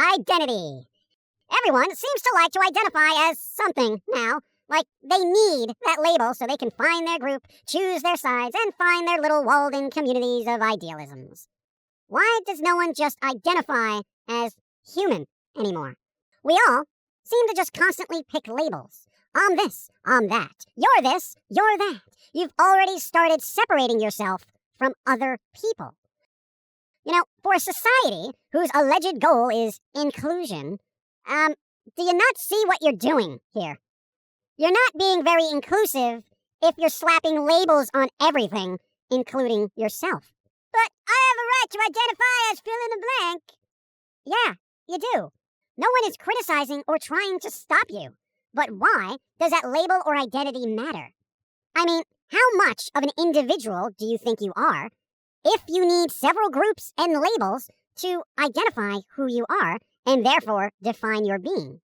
identity. Everyone seems to like to identify as something now. Like they need that label so they can find their group, choose their sides, and find their little walled-in communities of idealisms. Why does no one just identify as human anymore? We all seem to just constantly pick labels. I'm this, I'm that. You're this, you're that. You've already started separating yourself from other people. You know, for a society whose alleged goal is inclusion, do you not see what you're doing here? You're not being very inclusive if you're slapping labels on everything, including yourself. But I have a right to identify as fill in the blank. Yeah, you do. No one is criticizing or trying to stop you. But why does that label or identity matter? I mean, how much of an individual do you think you are if you need several groups and labels to identify who you are and therefore define your being?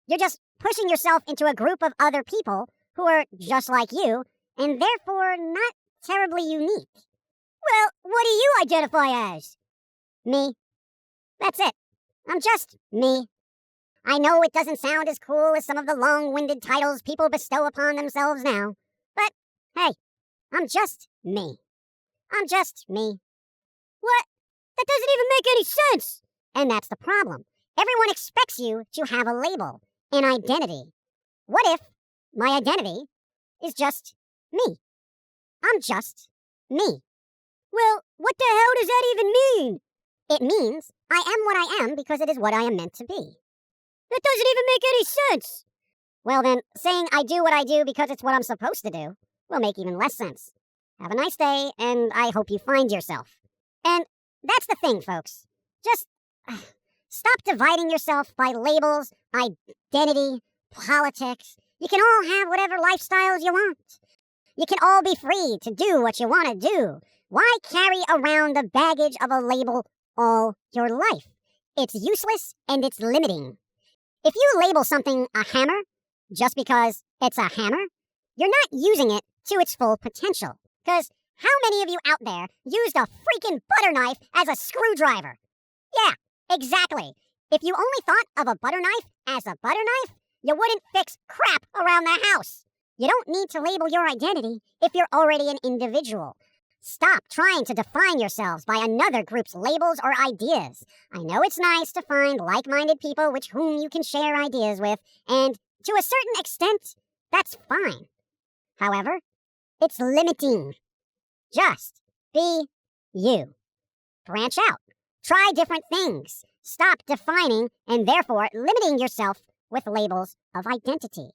You're just pushing yourself into a group of other people who are just like you and therefore not terribly unique. Well, what do you identify as? Me. That's it. I'm just me. I know it doesn't sound as cool as some of the long-winded titles people bestow upon themselves now, but hey, I'm just me. I'm just me. What? That doesn't even make any sense! And that's the problem. Everyone expects you to have a label, an identity. What if my identity is just me? I'm just me. Well, what the hell does that even mean? It means I am what I am because it is what I am meant to be. That doesn't even make any sense. Well then, saying I do what I do because it's what I'm supposed to do will make even less sense. Have a nice day, and I hope you find yourself. And that's the thing, folks. Just stop dividing yourself by labels, identity, politics. You can all have whatever lifestyles you want. You can all be free to do what you want to do. Why carry around the baggage of a label all your life? It's useless and it's limiting. If you label something a hammer just because it's a hammer, you're not using it to its full potential. Because how many of you out there used a freaking butter knife as a screwdriver? Yeah, exactly. If you only thought of a butter knife as a butter knife, you wouldn't fix crap around the house. You don't need to label your identity if you're already an individual. Stop trying to define yourselves by another group's labels or ideas. I know it's nice to find like-minded people with whom you can share ideas with, and to a certain extent, that's fine. However, it's limiting. Just be you. Branch out. Try different things. Stop defining and therefore limiting yourself with labels of identity.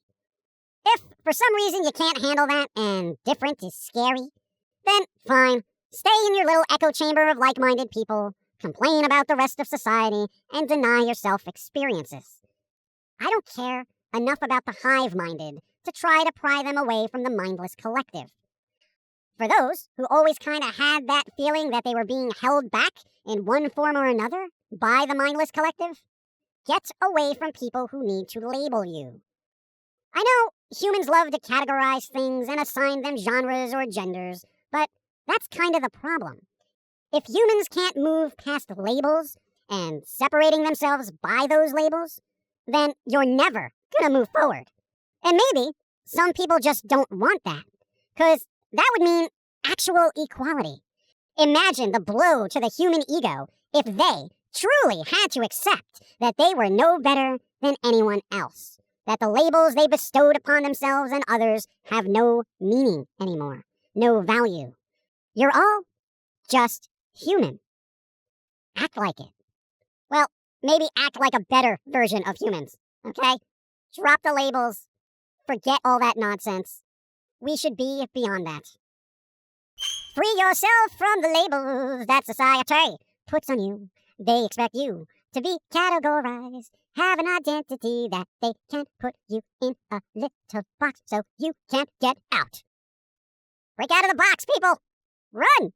If for some reason you can't handle that and different is scary, then fine. Stay in your little echo chamber of like-minded people, complain about the rest of society, and deny yourself experiences. I don't care enough about the hive-minded to try to pry them away from the mindless collective. For those who always kind of had that feeling that they were being held back in one form or another by the mindless collective, get away from people who need to label you. I know humans love to categorize things and assign them genres or genders, but that's kind of the problem. If humans can't move past labels and separating themselves by those labels, then you're never gonna move forward. And maybe some people just don't want that, because that would mean actual equality. Imagine the blow to the human ego if they truly had to accept that they were no better than anyone else, that the labels they bestowed upon themselves and others have no meaning anymore, no value. You're all just human. Act like it. Well, maybe act like a better version of humans, okay? Drop the labels. Forget all that nonsense. We should be beyond that. Free yourself from the labels that society puts on you. They expect you to be categorized, have an identity that they can't put you in a little box so you can't get out. Break out of the box, people! Run!